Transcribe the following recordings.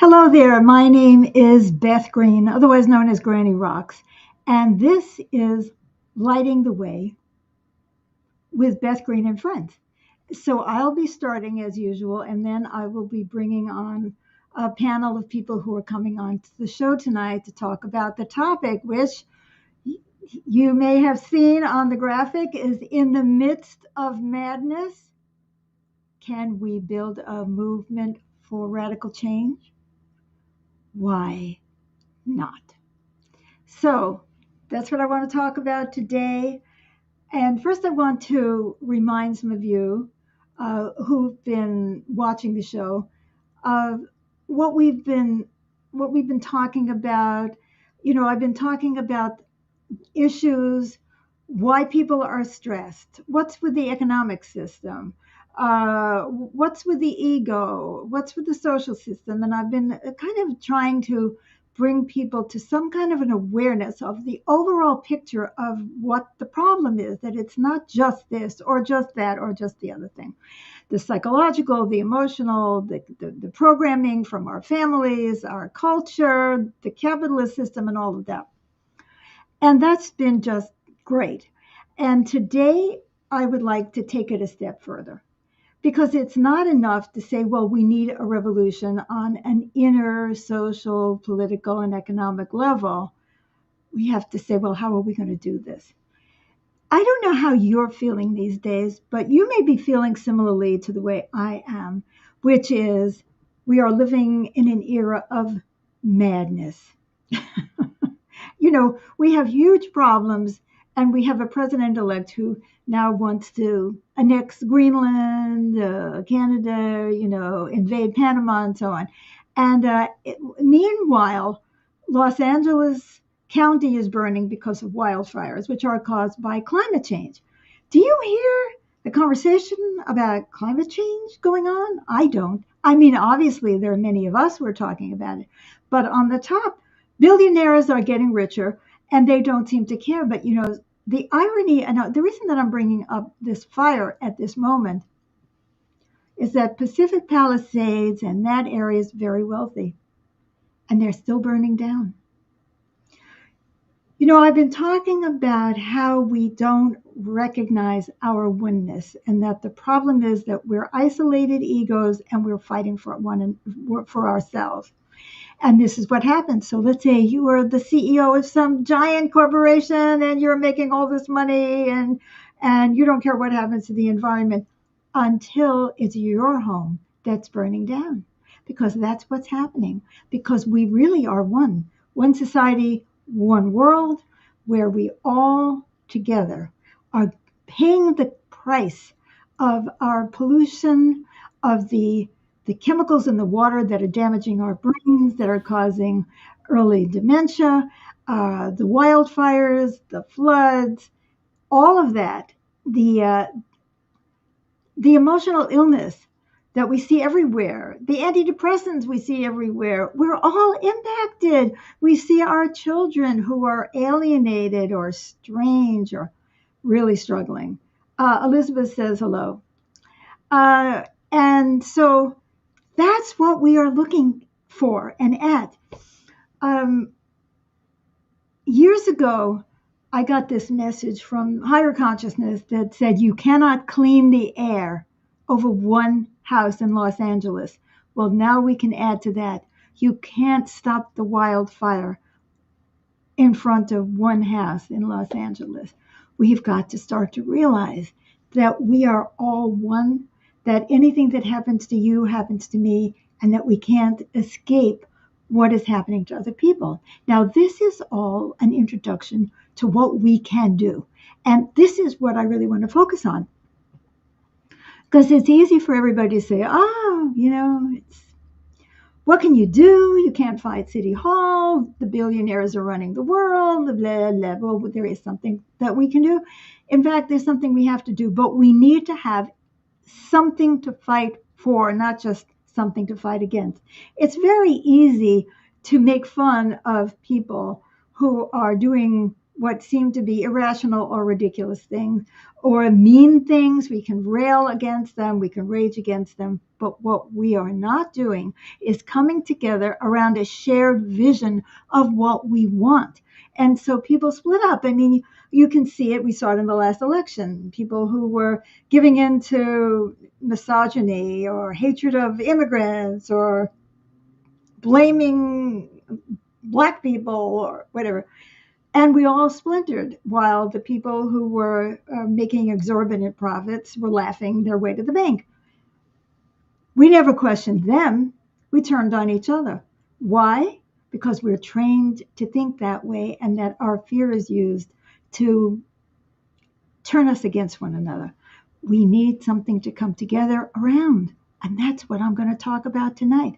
Hello there. My name is Beth Green, otherwise known as Granny Rocks, and this is Lighting the Way with Beth Green and Friends. So I'll be starting as usual, and then I will be bringing on a panel of people who are coming on to the show tonight to talk about the topic, which you may have seen on the graphic is in the midst of madness. Can we build a movement for radical change? Why not? So that's what I want to talk about today. And first, I want to remind some of you who've been watching the show of what we've been talking about. I've been talking about issues, why people are stressed, what's with the economic system, what's with the ego, what's with the social system. And I've been kind of trying to bring people to some kind of an awareness of the overall picture of what the problem is, that it's not just this or just that or just the other thing. The psychological, the emotional, the programming from our families, our culture, the capitalist system, and all of that. And that's been just great. And today, I would like to take it a step further because it's not enough to say, well, we need a revolution on an inner social, political, and economic level. We have to say, well, how are we going to do this? I don't know how you're feeling these days, but you may be feeling similarly to the way I am, which is we are living in an era of madness. We have huge problems, and we have a president elect who now wants to annex Greenland, Canada, invade Panama, and so on. And meanwhile, Los Angeles County is burning because of wildfires, which are caused by climate change. Do you hear the conversation about climate change going on? I don't. I mean, obviously, there are many of us who are talking about it, but on the top, billionaires are getting richer and they don't seem to care. But the irony, and the reason that I'm bringing up this fire at this moment is that Pacific Palisades and that area is very wealthy, and they're still burning down. I've been talking about how we don't recognize our oneness, and that the problem is that we're isolated egos and we're fighting for ourselves. And this is what happens. So let's say you are the CEO of some giant corporation and you're making all this money and you don't care what happens to the environment until it's your home that's burning down. Because that's what's happening. Because we really are one society, one world, where we all together are paying the price of our pollution, of the chemicals in the water that are damaging our brains, that are causing early dementia, the wildfires, the floods, all of that, the emotional illness that we see everywhere, the antidepressants we see everywhere, we're all impacted. We see our children who are alienated or strange or really struggling. Elizabeth says hello. And so that's what we are looking for and at. Um, Years ago, I got this message from higher consciousness that said you cannot clean the air over one house in Los Angeles. Well, now we can add to that. You can't stop the wildfire in front of one house in Los Angeles. We've got to start to realize that we are all one, that anything that happens to you happens to me, and that we can't escape what is happening to other people. Now, this is all an introduction to what we can do. And this is what I really want to focus on. Because it's easy for everybody to say, it's what can you do? You can't fight City Hall. The billionaires are running the world. Blah, blah, blah. Well, there is something that we can do. In fact, there's something we have to do, but we need to have something to fight for, not just something to fight against. It's very easy to make fun of people who are doing what seem to be irrational or ridiculous things or mean things. We can rail against them, we can rage against them. But what we are not doing is coming together around a shared vision of what we want. And so people split up. I mean, you can see it. We saw it in the last election. People who were giving in to misogyny or hatred of immigrants or blaming black people or whatever. And we all splintered while the people who were making exorbitant profits were laughing their way to the bank. We never questioned them. We turned on each other. Why? Because we're trained to think that way, and that our fear is used to turn us against one another. We need something to come together around. And that's what I'm going to talk about tonight.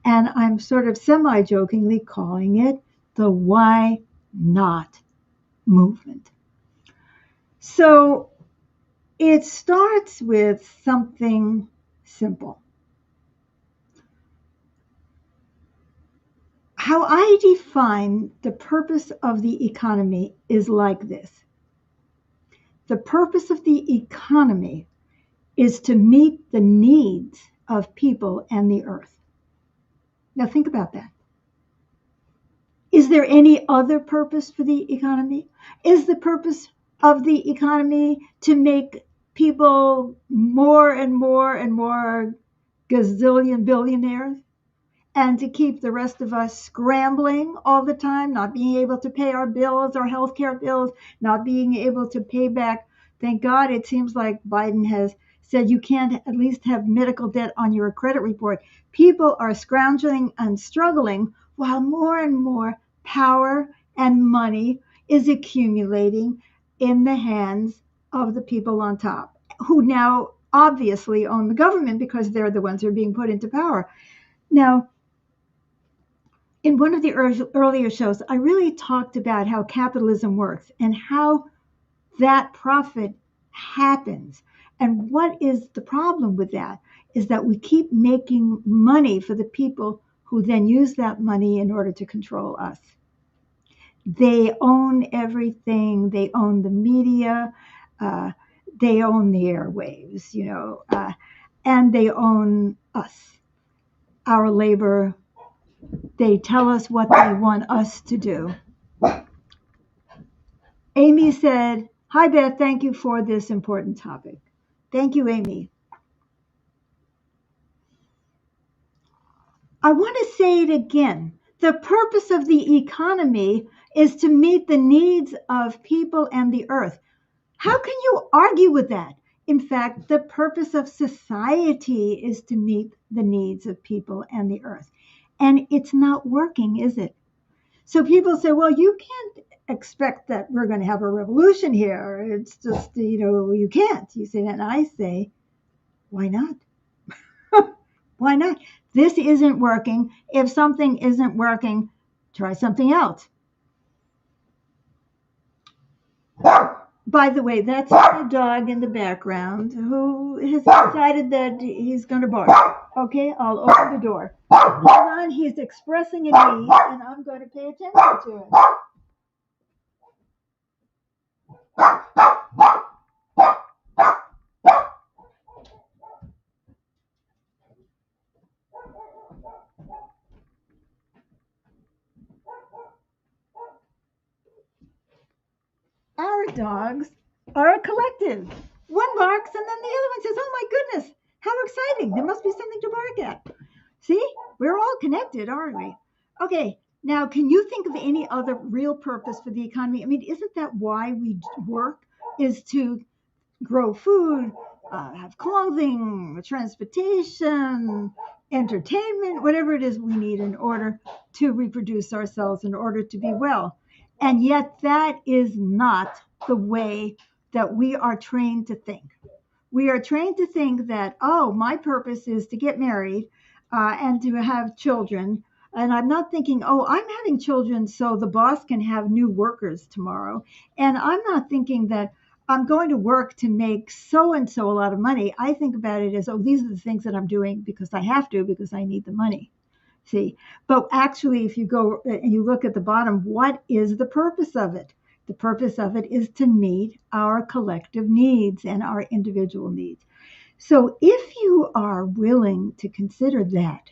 And I'm sort of semi-jokingly calling it the Why Not movement. So it starts with something simple. How I define the purpose of the economy is like this. The purpose of the economy is to meet the needs of people and the earth. Now think about that. Is there any other purpose for the economy? Is the purpose of the economy to make people more and more and more gazillion billionaires and to keep the rest of us scrambling all the time, not being able to pay our bills, our healthcare bills, not being able to pay back? Thank God it seems like Biden has said you can't at least have medical debt on your credit report. People are scrounging and struggling while more and more power and money is accumulating in the hands of the people on top, who now obviously own the government because they're the ones who are being put into power. Now, in one of the earlier shows, I really talked about how capitalism works and how that profit happens. And what is the problem with that is that we keep making money for the people who then use that money in order to control us. They own everything. They own the media. They own the airwaves, and they own us, our labor. They tell us what they want us to do. Amy said, "Hi, Beth. Thank you for this important topic." Thank you, Amy. I want to say it again. The purpose of the economy is to meet the needs of people and the earth. How can you argue with that? In fact, the purpose of society is to meet the needs of people and the earth. And it's not working, is it? So people say, well, you can't expect that we're going to have a revolution here. It's just, you can't. You say that, and I say, why not? Why not? This isn't working. If something isn't working, try something else. By the way, that's the dog in the background who has decided that he's going to bark. Okay, I'll open the door. Hold on, he's expressing a need, and I'm going to pay attention to him. Our dogs are a collective. One barks and then the other one says, oh my goodness, how exciting. There must be something to bark at. See, we're all connected, aren't we? Okay, now can you think of any other real purpose for the economy? I mean, isn't that why we work, is to grow food, have clothing, transportation, entertainment, whatever it is we need in order to reproduce ourselves, in order to be well. And yet that is not the way that we are trained to think. We are trained to think that, oh, my purpose is to get married and to have children. And I'm not thinking, oh, I'm having children so the boss can have new workers tomorrow. And I'm not thinking that I'm going to work to make so-and-so a lot of money. I think about it as, oh, these are the things that I'm doing because I have to, because I need the money. See, but actually, if you go and you look at the bottom, what is the purpose of it? The purpose of it is to meet our collective needs and our individual needs. So if you are willing to consider that,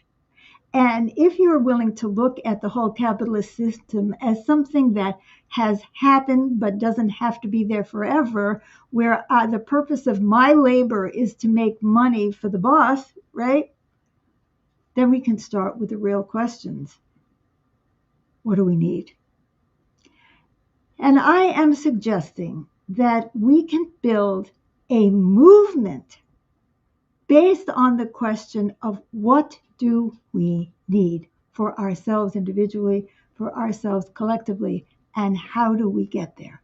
and if you're willing to look at the whole capitalist system as something that has happened but doesn't have to be there forever, where the purpose of my labor is to make money for the boss, right? Then we can start with the real questions. What do we need? And I am suggesting that we can build a movement based on the question of what do we need for ourselves individually, for ourselves collectively, and how do we get there?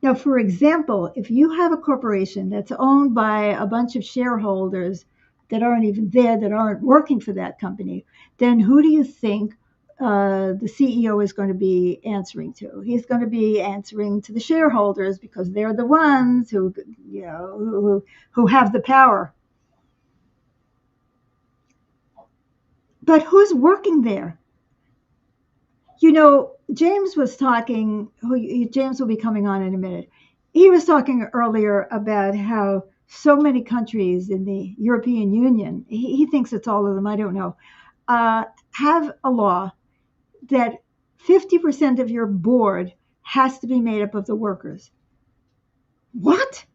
Now, for example, if you have a corporation that's owned by a bunch of shareholders that aren't even there, that aren't working for that company, then who do you think the CEO is going to be answering to? He's going to be answering to the shareholders because they're the ones who, who have the power. But who's working there? James was talking, James will be coming on in a minute. He was talking earlier about how so many countries in the European Union, he thinks it's all of them, I don't know, have a law that 50% of your board has to be made up of the workers. What?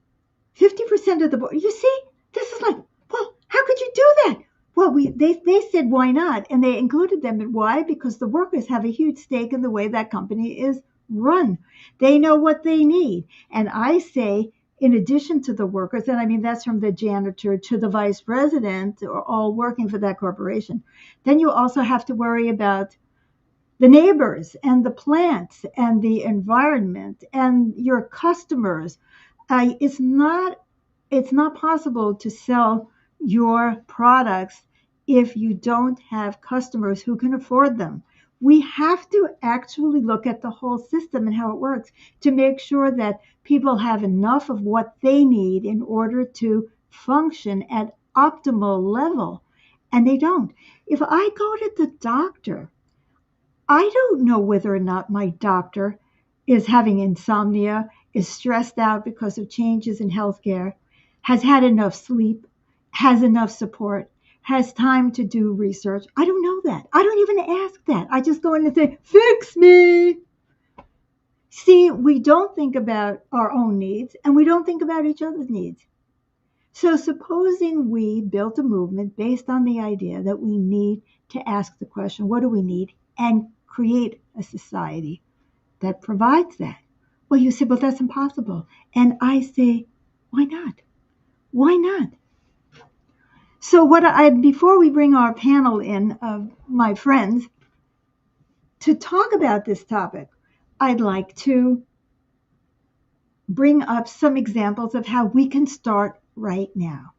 50% of the board? You see, this is like, well, how could you do that? Well, they said, why not? And they included them. And why? Because the workers have a huge stake in the way that company is run. They know what they need. And I say, in addition to the workers, and I mean, that's from the janitor to the vice president, or all working for that corporation, then you also have to worry about the neighbors and the plants and the environment and your customers. It's not possible to sell your products if you don't have customers who can afford them. We have to actually look at the whole system and how it works to make sure that people have enough of what they need in order to function at optimal level. And they don't. If I go to the doctor, I don't know whether or not my doctor is having insomnia, is stressed out because of changes in healthcare, has had enough sleep, has enough support, has time to do research. I don't know that. I don't even ask that. I just go in and say, fix me. See, we don't think about our own needs and we don't think about each other's needs. So supposing we built a movement based on the idea that we need to ask the question, what do we need? And create a society that provides that. Well, you say, well, that's impossible. And I say, why not? Why not? So before we bring our panel in of my friends to talk about this topic, I'd like to bring up some examples of how we can start right now.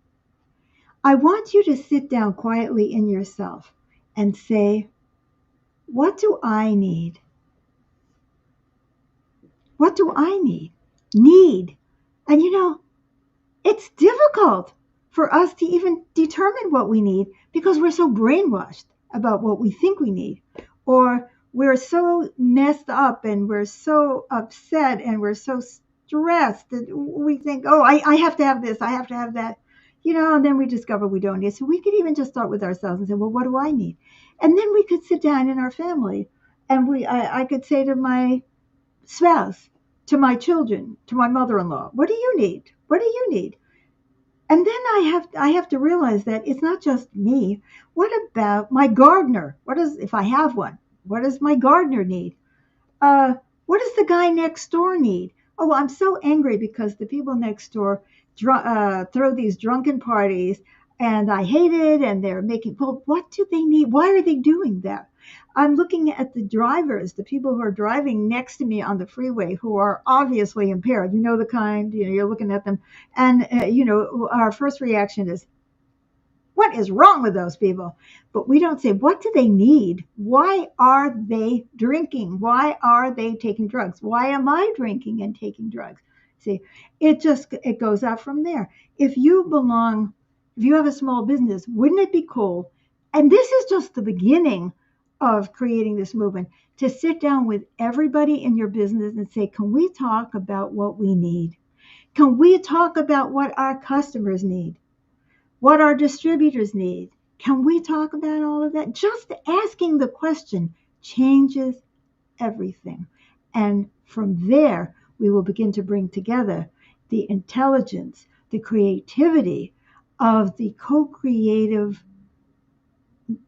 I want you to sit down quietly in yourself and say, what do I need? What do I need? Need. And it's difficult for us to even determine what we need because we're so brainwashed about what we think we need. Or we're so messed up and we're so upset and we're so stressed that we think, oh, I have to have this, I have to have that. And then we discover we don't need. So we could even just start with ourselves and say, well, what do I need? And then we could sit down in our family and I could say to my spouse, to my children, to my mother-in-law, what do you need? What do you need? And then I have to realize that it's not just me. What about my gardener? If I have one, what does my gardener need? What does the guy next door need? Oh, I'm so angry because the people next door throw these drunken parties and I hate it. And they're well, what do they need? Why are they doing that? I'm looking at the drivers, the people who are driving next to me on the freeway who are obviously impaired. The kind, you're looking at them. And, our first reaction is, what is wrong with those people? But we don't say, what do they need? Why are they drinking? Why are they taking drugs? Why am I drinking and taking drugs? See, it goes out from there. If you have a small business, wouldn't it be cool? And this is just the beginning of creating this movement to sit down with everybody in your business and say, can we talk about what we need? Can we talk about what our customers need? What our distributors need? Can we talk about all of that? Just asking the question changes everything. And from there, we will begin to bring together the intelligence, the creativity of the co creative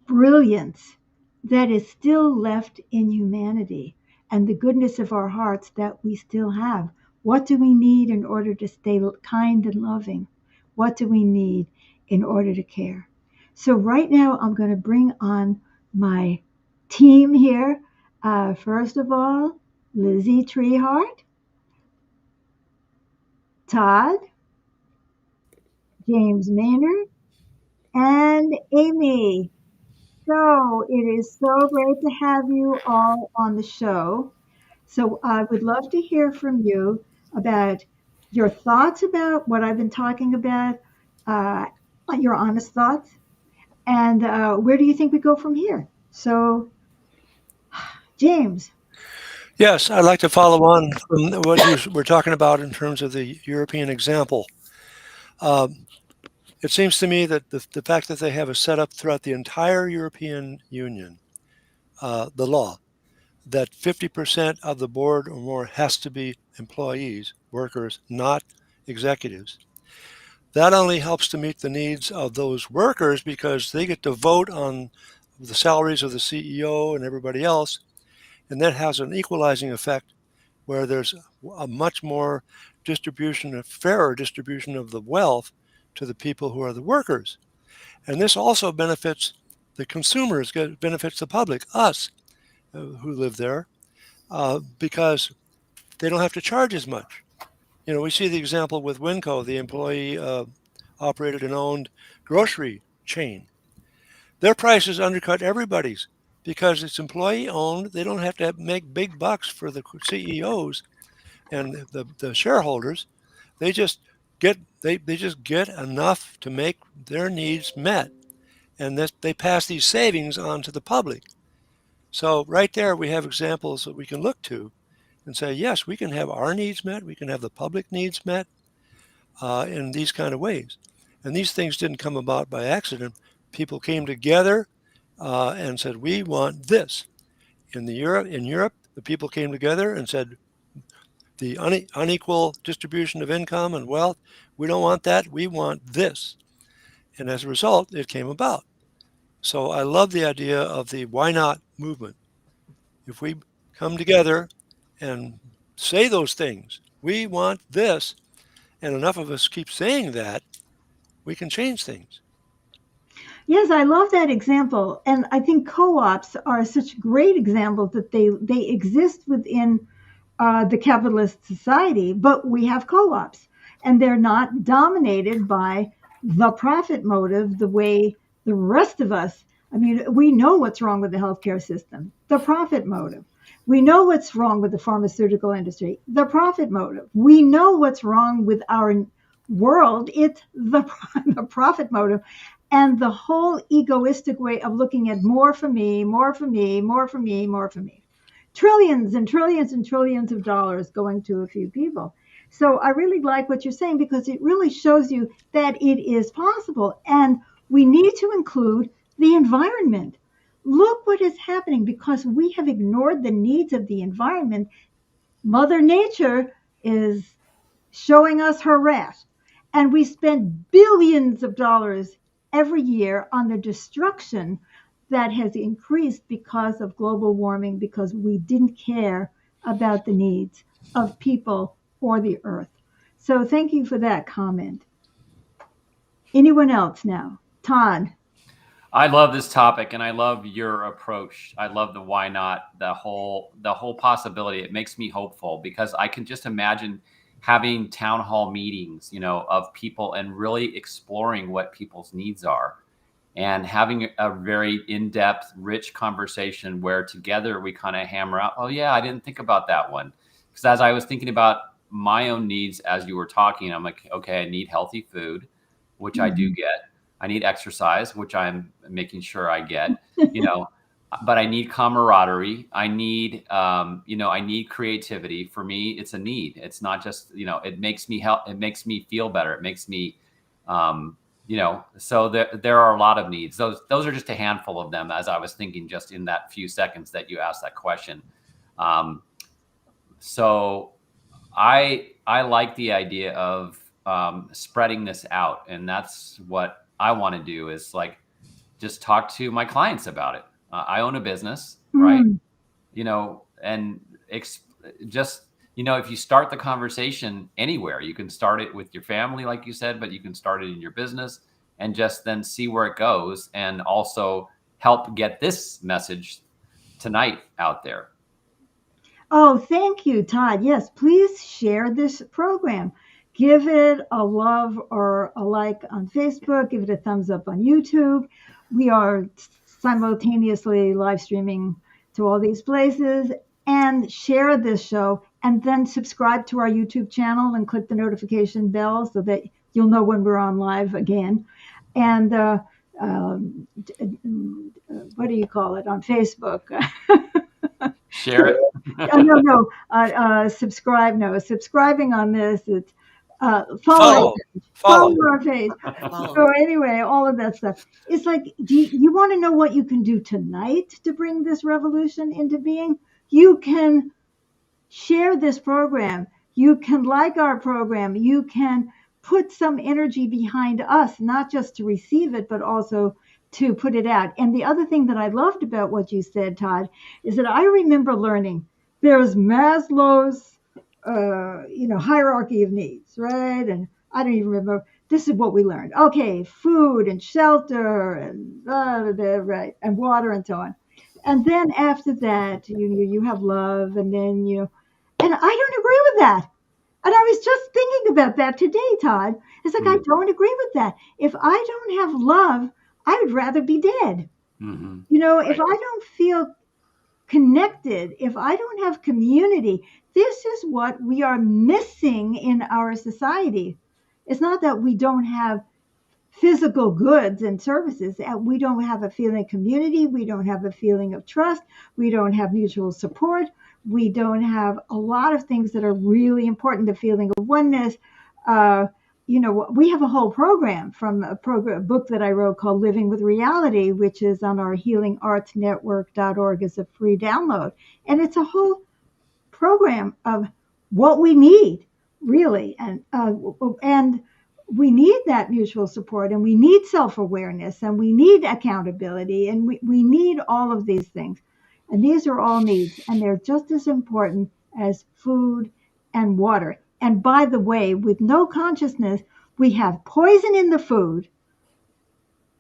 brilliance that is still left in humanity and the goodness of our hearts that we still have. What do we need in order to stay kind and loving? What do we need in order to care? So, right now, I'm going to bring on my team here. First of all, Lizzie Treehart, Todd, James Maynard, and Amy. So it is so great to have you all on the show. So I would love to hear from you about your thoughts about what I've been talking about, uh, your honest thoughts, and where do you think we go from here? So, James. Yes, I'd like to follow on from what you were talking about in terms of the European example. Um, it seems to me that the fact that they have a setup throughout the entire European Union, the law, that 50% of the board or more has to be employees, workers, not executives. That only helps to meet the needs of those workers because they get to vote on the salaries of the CEO and everybody else, and that has an equalizing effect where there's a much more distribution, a fairer distribution of the wealth to the people who are the workers. And this also benefits the consumers, benefits the public, us who live there, because they don't have to charge as much. You know, we see the example with Winco, the employee operated and owned grocery chain. Their prices undercut everybody's because it's employee owned. They don't have to make big bucks for the CEOs and the shareholders. They just they just get enough to make their needs met, and this, they pass these savings on to the public. So right there we have examples that we can look to and say, yes, we can have our needs met, we can have the public needs met in these kind of ways. And these things didn't come about by accident. People came together and said, we want this. In Europe, the people came together and said, the unequal distribution of income and wealth, we don't want that. We want this. And as a result, it came about. So I love the idea of the why not movement. If we come together and say those things, we want this, and enough of us keep saying that, we can change things. Yes, I love that example. And I think co-ops are such great examples that they exist within the capitalist society, but we have co-ops and they're not dominated by the profit motive the way the rest of us. I mean, we know what's wrong with the healthcare system, the profit motive. We know what's wrong with the pharmaceutical industry, the profit motive. We know what's wrong with our world, it's the profit motive. And the whole egoistic way of looking at more for me, more for me, more for me, more for me, trillions and trillions and trillions of dollars going to a few people. So I really like what you're saying because it really shows you that it is possible. And we need to include the environment. Look what is happening because we have ignored the needs of the environment. Mother Nature is showing us her wrath. And we spend billions of dollars every year on the destruction that has increased because of global warming, because we didn't care about the needs of people or the earth. So thank you for that comment. Anyone else now? Todd. I love this topic and I love your approach. I love the why not, the whole possibility. It makes me hopeful because I can just imagine having town hall meetings, of people and really exploring what people's needs are and having a very in-depth, rich conversation where together we kind of hammer out, oh yeah, I didn't think about that one. Because as I was thinking about my own needs as you were talking, I'm like, okay, I need healthy food, which I do Mhm. get. I need exercise, which I'm making sure I get. You know, but I need camaraderie. I need, I need creativity. For me, it's a need. It's not just, it makes me help. It makes me feel better. It makes me, so there are a lot of needs. Those are just a handful of them, as I was thinking just in that few seconds that you asked that question. So I like the idea of spreading this out, and that's what I want to do, is like just talk to my clients about it. I own a business, right? And just, if you start the conversation anywhere, you can start it with your family, like you said, but you can start it in your business and just then see where it goes, and also help get this message tonight out there. Oh, thank you, Todd. Yes, please share this program. Give it a love or a like on Facebook. Give it a thumbs up on YouTube. We are simultaneously live streaming to all these places. And share this show, and then subscribe to our YouTube channel and click the notification bell so that you'll know when we're on live again. And what do you call it on Facebook? Share it. Subscribe. No, subscribing on this. It's follow our page. So anyway, all of that stuff. It's like, do you want to know what you can do tonight to bring this revolution into being? You can share this program. You can like our program. You can put some energy behind us, not just to receive it, but also to put it out. And the other thing that I loved about what you said, Todd, is that I remember learning there's Maslow's, hierarchy of needs, right? And I don't even remember. This is what we learned. Okay, food and shelter and right, and water and so on. And then after that, you have love, and then and I don't agree with that. And I was just thinking about that today, Todd. It's like, I don't agree with that. If I don't have love, I would rather be dead. Mm-hmm. If I don't feel connected, if I don't have community, this is what we are missing in our society. It's not that we don't have physical goods and services. We don't have a feeling of community. We don't have a feeling of trust. We don't have mutual support. We don't have a lot of things that are really important, the feeling of oneness. We have a whole program from a book that I wrote called Living with Reality, which is on our healingartsnetwork.org as a free download. And it's a whole program of what we need, really. And we need that mutual support, and we need self-awareness, and we need accountability, and we need all of these things. And these are all needs, and they're just as important as food and water. And by the way, with no consciousness, we have poison in the food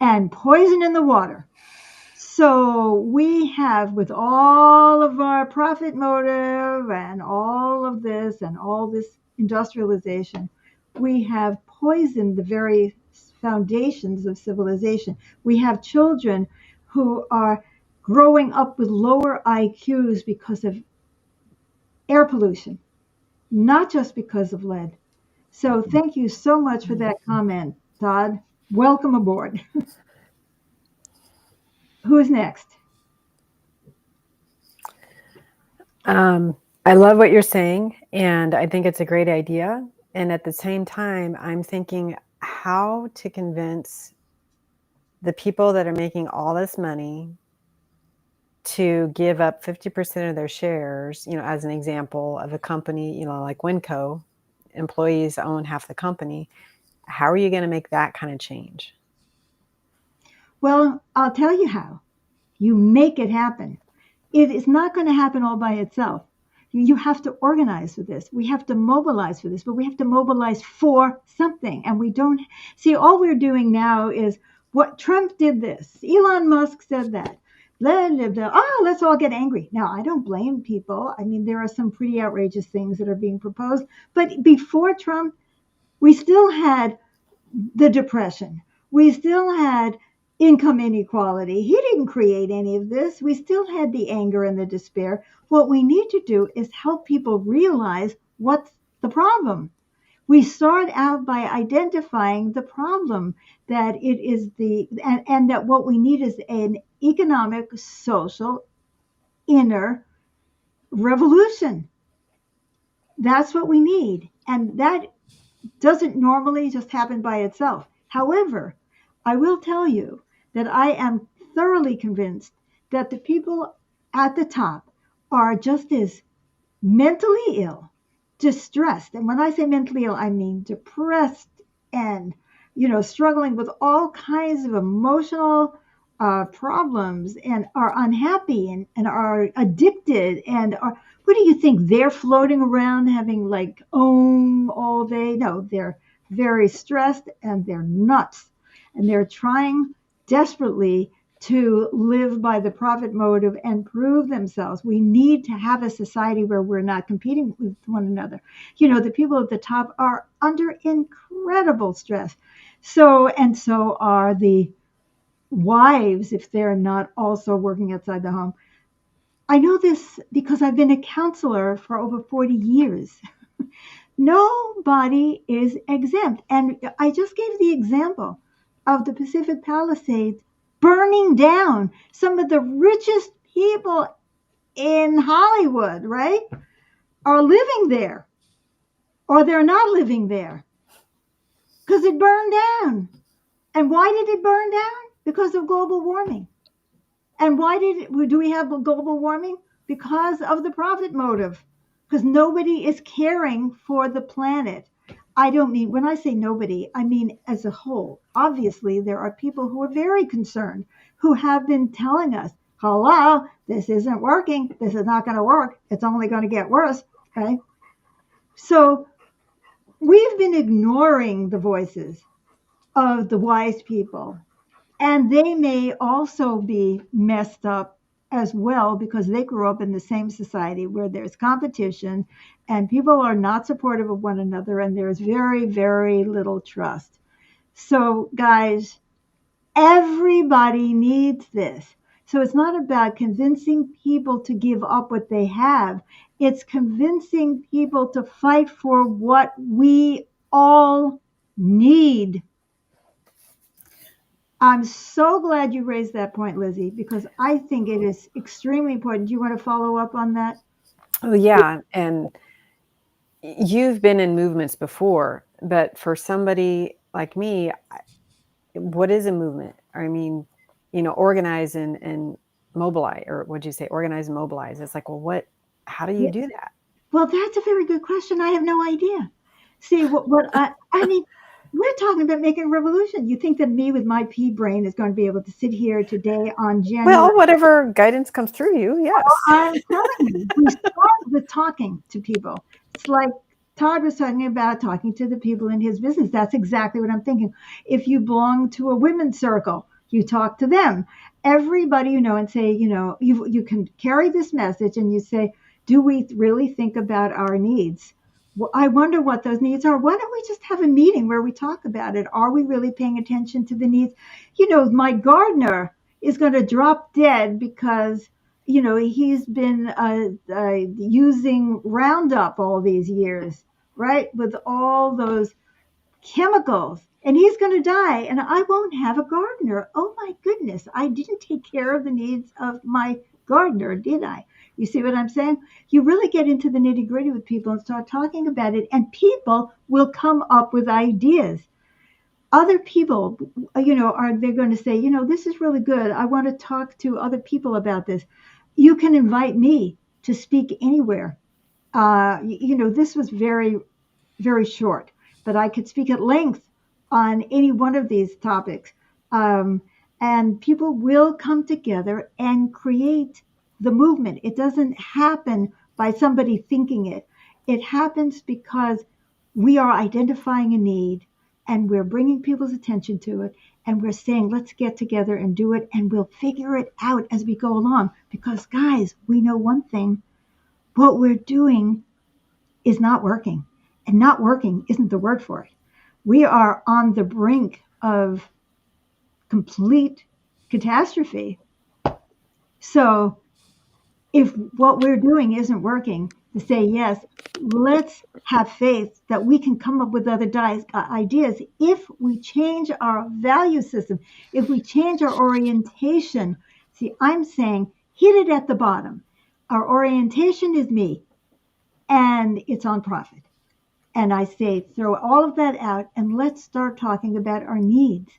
and poison in the water. So we have, with all of our profit motive and all of this and all this industrialization, we have poisoned the very foundations of civilization. We have children who are growing up with lower IQs because of air pollution, not just because of lead. So thank you so much for that comment, Todd. Welcome aboard. Who's next? I love what you're saying, and I think it's a great idea. And at the same time, I'm thinking how to convince the people that are making all this money to give up 50% of their shares, as an example of a company, like Winco, employees own half the company. How are you going to make that kind of change? Well, I'll tell you how. You make it happen. It is not going to happen all by itself. You have to organize for this. We have to mobilize for this, but we have to mobilize for something. And we don't see, all we're doing now is what Trump did this. Elon Musk said that. Blah, blah, blah. Oh, let's all get angry. Now, I don't blame people. I mean, there are some pretty outrageous things that are being proposed. But before Trump, we still had the Depression. We still had income inequality. He didn't create any of this. We still had the anger and the despair. What we need to do is help people realize what's the problem. We start out by identifying the problem, that it is and that what we need is an economic, social, inner revolution. That's what we need. And that doesn't normally just happen by itself. However, I will tell you that I am thoroughly convinced that the people at the top are just as mentally ill, distressed. And when I say mentally ill, I mean depressed and, struggling with all kinds of emotional problems, and are unhappy, and are addicted, and are, what do you think? They're floating around having like all day? No, they're very stressed and they're nuts, and they're trying desperately to live by the profit motive and prove themselves. We need to have a society where we're not competing with one another. The people at the top are under incredible stress. So are the wives, if they're not also working outside the home. I know this because I've been a counselor for over 40 years. Nobody is exempt. And I just gave the example of the Pacific Palisades burning down. Some of the richest people in Hollywood, right, are living there, or they're not living there because it burned down. And why did it burn down? Because of global warming. And why do we have global warming? Because of the profit motive. Because nobody is caring for the planet. I don't mean, when I say nobody, I mean as a whole. Obviously, there are people who are very concerned, who have been telling us, hello, this isn't working. This is not going to work. It's only going to get worse. Okay. So we've been ignoring the voices of the wise people. And they may also be messed up as well because they grew up in the same society where there's competition and people are not supportive of one another, and there's very, very little trust. So, guys, everybody needs this. So it's not about convincing people to give up what they have. It's convincing people to fight for what we all need. I'm so glad you raised that point, Lizzie, because I think it is extremely important. Do you want to follow up on that? Oh, yeah. And you've been in movements before, but for somebody like me, what is a movement? I mean, organize and mobilize, or what'd you say? Organize and mobilize. It's like, well, how do you do that? Well, that's a very good question. I have no idea. See, I mean, we're talking about making a revolution. You think that me with my pea brain is going to be able to sit here today on January? Well, whatever guidance comes through you, yes. I'm telling you, we start with talking to people. It's like Todd was talking about talking to the people in his business. That's exactly what I'm thinking. If you belong to a women's circle, you talk to them. Everybody and say, you can carry this message and you say, do we really think about our needs? Well, I wonder what those needs are. Why don't we just have a meeting where we talk about it? Are we really paying attention to the needs? My gardener is going to drop dead because, he's been using Roundup all these years, right? With all those chemicals. And he's going to die, and I won't have a gardener. Oh, my goodness. I didn't take care of the needs of my gardener, did I? You see what I'm saying? You really get into the nitty gritty with people and start talking about it, and people will come up with ideas. Other people, they're going to say, this is really good. I want to talk to other people about this. You can invite me to speak anywhere. This was very, very short, but I could speak at length on any one of these topics. And people will come together and create the movement. It doesn't happen by somebody thinking it. It happens because we are identifying a need and we're bringing people's attention to it. And we're saying, let's get together and do it. And we'll figure it out as we go along. Because, guys, we know one thing. What we're doing is not working. And not working isn't the word for it. We are on the brink of complete catastrophe. So if what we're doing isn't working, to say, yes, let's have faith that we can come up with other ideas if we change our value system, if we change our orientation. See, I'm saying hit it at the bottom. Our orientation is me, and it's on profit. And I say, throw all of that out and let's start talking about our needs.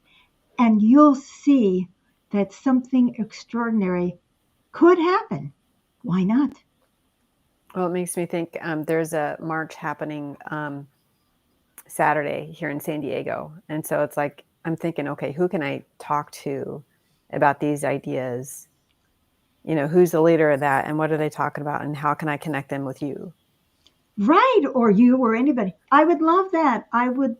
And you'll see that something extraordinary could happen. Why not? Well, it makes me think there's a march happening Saturday here in San Diego. And so it's like, I'm thinking, okay, who can I talk to about these ideas? You know, who's the leader of that and what are they talking about and how can I connect them with you? Right, or you or anybody. I would love that. I would,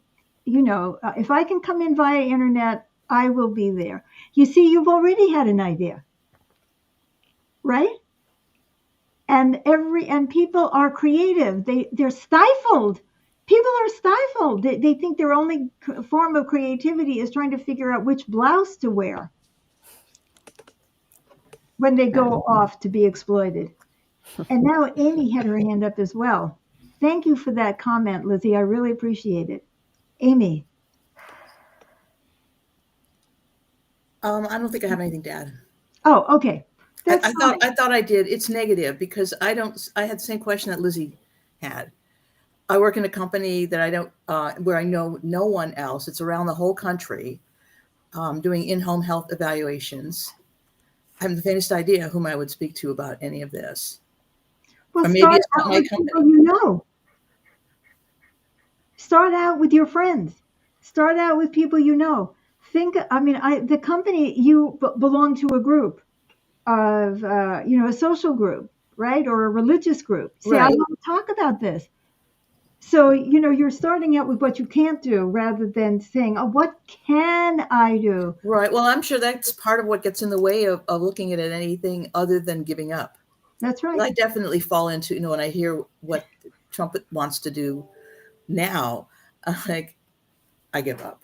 if I can come in via internet, I will be there. You see, you've already had an idea, right? And people are creative. They're stifled. People are stifled. They think their only form of creativity is trying to figure out which blouse to wear when they go off to be exploited. And now Amy had her hand up as well. Thank you for that comment, Lizzie. I really appreciate it. Amy. I don't think I have anything to add. Oh, okay. I thought I did. It's negative because I had the same question that Lizzie had. I work in a company that I don't, where I know no one else. It's around the whole country, doing in-home health evaluations. I have the faintest idea whom I would speak to about any of this. Well, or maybe start it's not out my with company. people you know. Start out with your friends. Start out with people you know. The company, you belong to a group of, a social group, right? Or a religious group. Say, I Right. want to talk about this. So, you're starting out with what you can't do rather than saying, oh, what can I do? Right. Well, I'm sure that's part of what gets in the way of looking at it anything other than giving up. That's right. Well, I definitely fall into, when I hear what Trump wants to do now, I give up.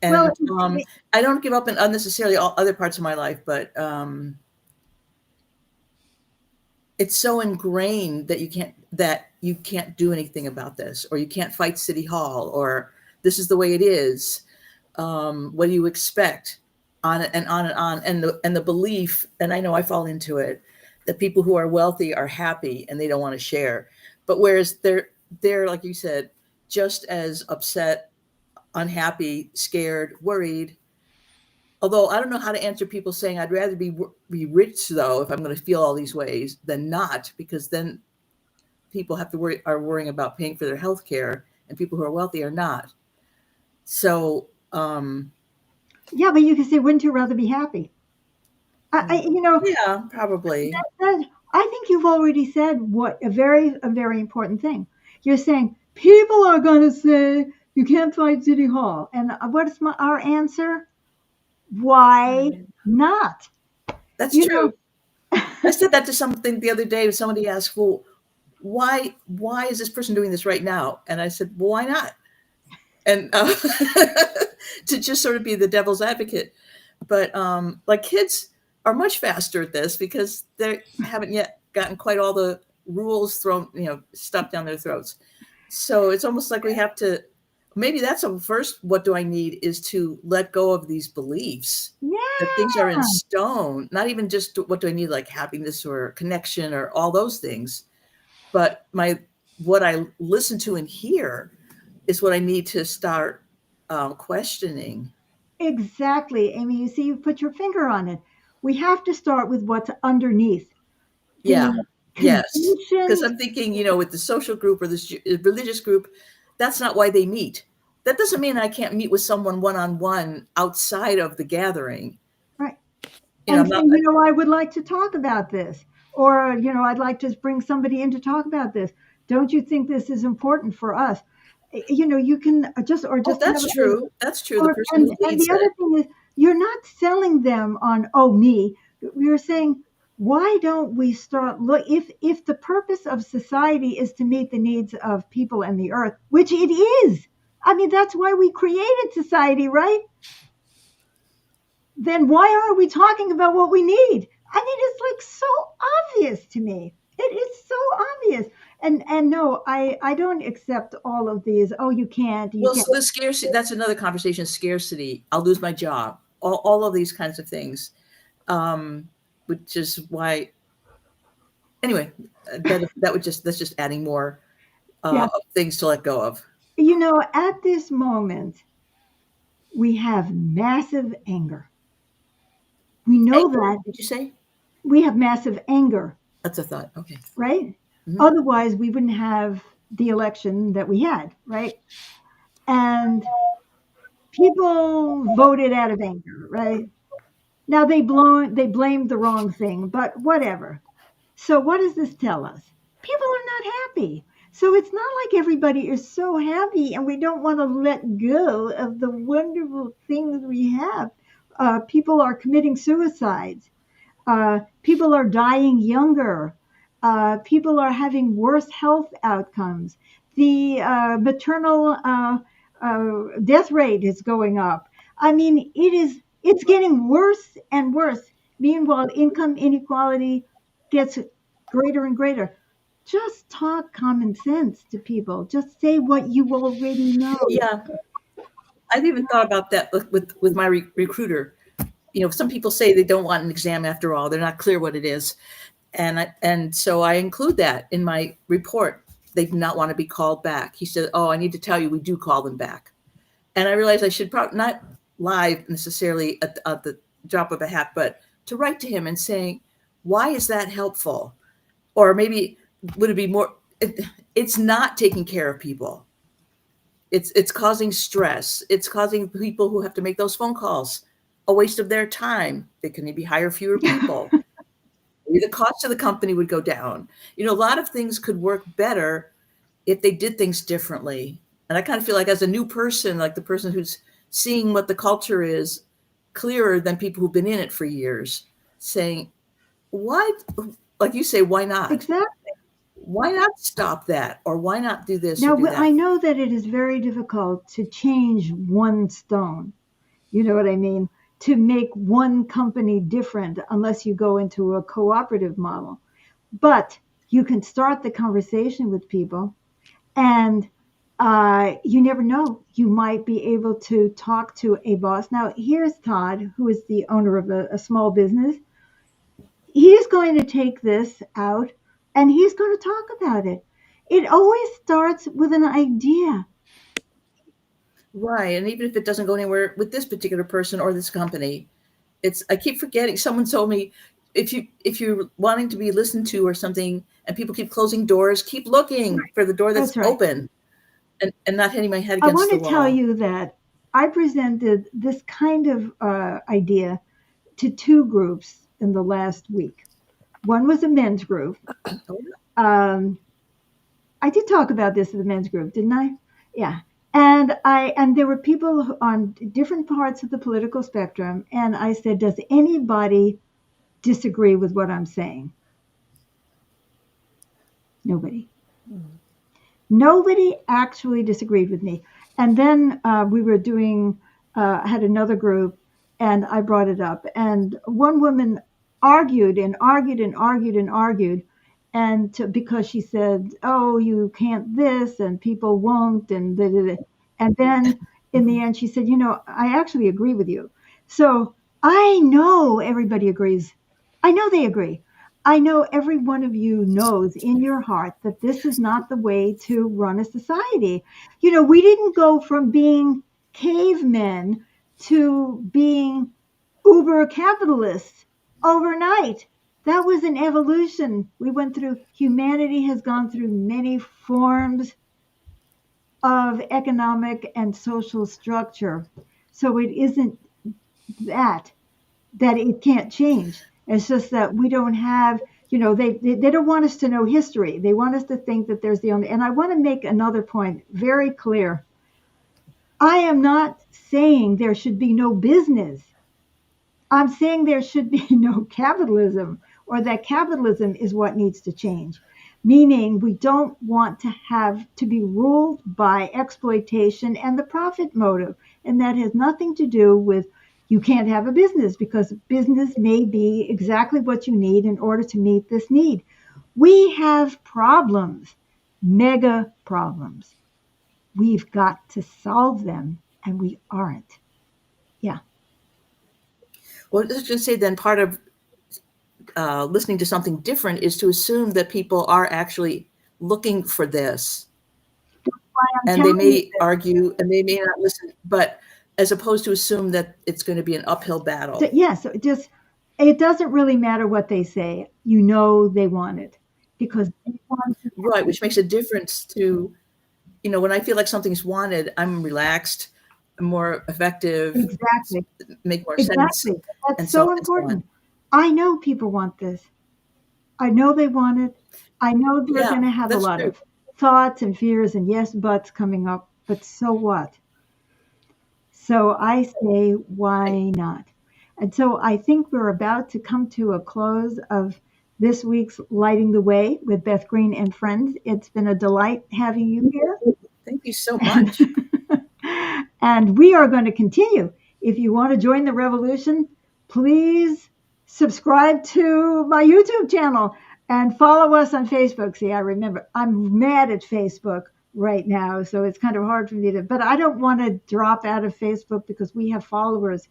And Well, I don't give up in unnecessarily all other parts of my life, but it's so ingrained that you can't do anything about this, or you can't fight City Hall, or this is the way it is. What do you expect? On and on and on. And the belief, and I know I fall into it, that people who are wealthy are happy and they don't want to share. But whereas they're like you said, just as upset, unhappy, scared, worried. Although I don't know how to answer people saying I'd rather be rich though if I'm going to feel all these ways than not, because then people are worrying about paying for their health care, and people who are wealthy are not. So yeah, but you can say, wouldn't you rather be happy? yeah, probably. I think you've already said a very important thing. You're saying people are going to say you can't fight City Hall, and what's our answer? Why not? That's true. I said that to something the other day. Somebody asked, well, why is this person doing this right now? And I said, well, why not? And to just sort of be the devil's advocate. But like kids are much faster at this because they haven't yet gotten quite all the rules stuffed down their throats. So it's almost like we have to, maybe that's the first, what do I need is to let go of these beliefs that things are in stone, not even just what do I need, like happiness or connection or all those things. But what I listen to and hear is what I need to start questioning. Exactly, Amy. You see, you've put your finger on it. We have to start with what's underneath. Yeah. Yes. Because I'm thinking, with the social group or this religious group, that's not why they meet. That doesn't mean I can't meet with someone one-on-one outside of the gathering. Right. I would like to talk about this. Or, I'd like to bring somebody in to talk about this. Don't you think this is important for us? You can just. Oh, that's true. That's true. The person who leads the other thing is, you're not selling them on, me. You're saying, why don't we start if the purpose of society is to meet the needs of people and the earth, which it is. I mean, that's why we created society, right? Then why aren't we talking about what we need? I mean, it's like so obvious to me. It is so And no, I don't accept all of these. Oh, you can't. You Well, can't. so the scarcity, that's another conversation. Scarcity. I'll lose my job. All of these kinds of things. Which is why, anyway, that's just adding more Yeah. of things to let go of. At this moment, we have massive anger. We know that Did you say? we have massive anger, That's a thought. Okay. right? Mhm. Otherwise, we wouldn't have the election that we had, right? And people voted out of anger, right? Now they blamed the wrong thing, but whatever. So what does this tell us? People are not happy. So it's not like everybody is so happy and we don't want to let go of the wonderful things we have. People are committing suicides. People are dying younger. People are having worse health outcomes. The maternal death rate is going up. I mean, it's getting worse and worse. Meanwhile, income inequality gets greater and greater. Just talk common sense to people. Just say what you already know. Yeah, I've even thought about that with my recruiter. Some people say they don't want an exam after all. They're not clear what it is, and so I include that in my report. They do not want to be called back. He said, "Oh, I need to tell you, we do call them back." And I realized I should probably not live necessarily at the drop of a hat, but to write to him and saying, "Why is that helpful?" Or maybe would it be more? It's not taking care of people. It's causing stress. It's causing people who have to make those phone calls a waste of their time. They can maybe hire fewer people. Maybe the cost of the company would go down. A lot of things could work better if they did things differently. And I kind of feel like as a new person, like the person who's seeing what the culture is clearer than people who've been in it for years, saying, why, like you say, why not? Exactly. Why not stop that? Or why not do this Now, or do that? I know that it is very difficult to change one stone. You know what I mean? To make one company different unless you go into a cooperative model. But you can start the conversation with people, and you never know. You might be able to talk to a boss. Now, here's Todd, who is the owner of a small business. He's going to take this out and he's going to talk about it. It always starts with an idea. Right. And even if it doesn't go anywhere with this particular person or this company, I keep forgetting. Someone told me if you're wanting to be listened to or something and people keep closing doors, keep looking for the door that's That's right. open and not hitting my head I against want the to wall. tell you that I presented this kind of idea to two groups in the last week. One was a men's group. I did talk about this in the men's group, didn't I? Yeah. And there were people on different parts of the political spectrum. And I said, does anybody disagree with what I'm saying? Nobody. Nobody actually disagreed with me. And then we were had another group, and I brought it up. And one woman argued and argued and argued and argued, because she said, "Oh, you can't this, and people won't," and then in the end, she said, "I actually agree with you." So I know everybody agrees. I know they agree. I know every one of you knows in your heart that this is not the way to run a society. We didn't go from being cavemen to being uber capitalists overnight. That was an evolution we went through. Humanity has gone through many forms of economic and social structure. So it isn't that it can't change. It's just that we don't have, they don't want us to know history. They want us to think that there's the only, and I want to make another point very clear. I am not saying there should be no business. I'm saying there should be no capitalism, or that capitalism is what needs to change. Meaning we don't want to have to be ruled by exploitation and the profit motive. And that has nothing to do with you can't have a business, because business may be exactly what you need in order to meet this need. We have problems. mega problems. We've got to solve them, and we aren't. Yeah. Well, I was going to say then part of listening to something different is to assume that people are actually looking for this. I'm And they telling you may this. argue and they may not listen, but as opposed to assume that it's going to be an uphill battle. Yes, it doesn't really matter what they say. You know they want it because they want it. Right, which makes a difference to, when I feel like something's wanted, I'm relaxed, I'm more effective, Exactly. make more sense. Exactly. That's and so so on. important. I know people want this. I know they want it. I know they're Yeah, going to have a that's lot true. of thoughts and fears and yes buts coming up, but so what? So I say, why not? And so I think we're about to come to a close of this week's Lighting the Way with Beth Green and friends. It's been a delight having you here. Thank you so much. And we are going to continue. If you want to join the revolution, please subscribe to my YouTube channel and follow us on Facebook. See, I remember I'm mad at Facebook right now, so it's kind of hard for me but I don't want to drop out of Facebook because we have followers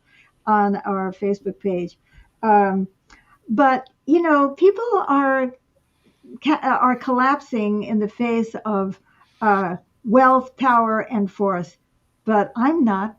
on our Facebook page. But people are collapsing in the face of wealth, power, and force. But I'm not,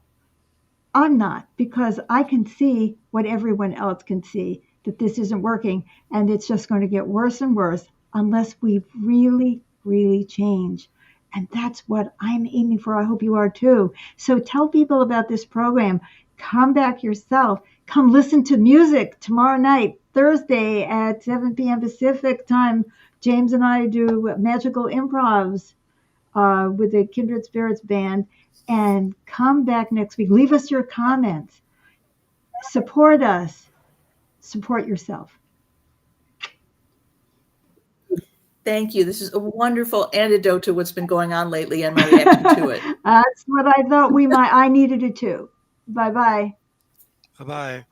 because I can see what everyone else can see, that this isn't working, and it's just going to get worse and worse unless we really, really change. And that's what I'm aiming for. I hope you are too. So tell people about this program. Come back yourself. Come listen to music tomorrow night, Thursday at 7 p.m. Pacific time. James and I do magical improvs with the Kindred Spirits Band. And come back next week. Leave us your comments. Support us. Support yourself. Thank you. This is a wonderful antidote to what's been going on lately and my reaction to it. That's what I thought I needed it too. Bye-bye. Bye-bye.